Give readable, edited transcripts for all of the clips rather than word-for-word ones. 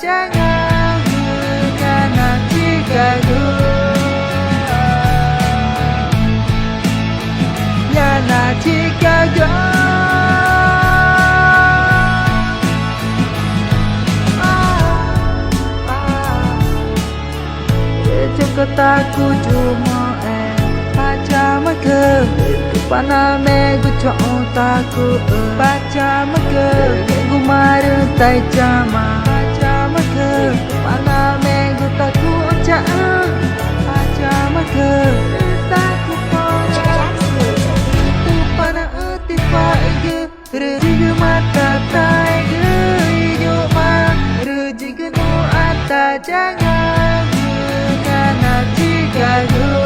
jangan karena jika yana jika kataku cuma baca maka paname gu chong taku baca maka gu maru tai jama baca maka paname gu taku cha baca maka taku tu pana tipa ge reju mata tai ge hidup ma reju genu ata jangan yana Chicago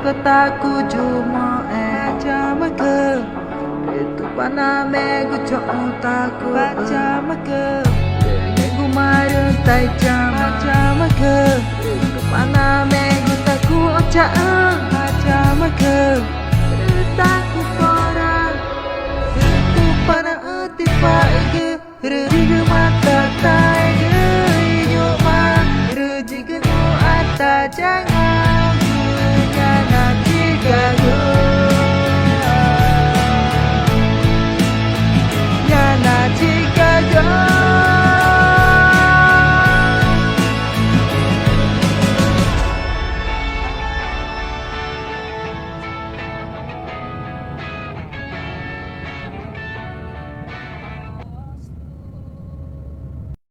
kataku cuma aja maka itu paname gu chong taku baca maka gu maru tai jam baca maka paname gu taku ocha baca maka taku orang itu pada tiba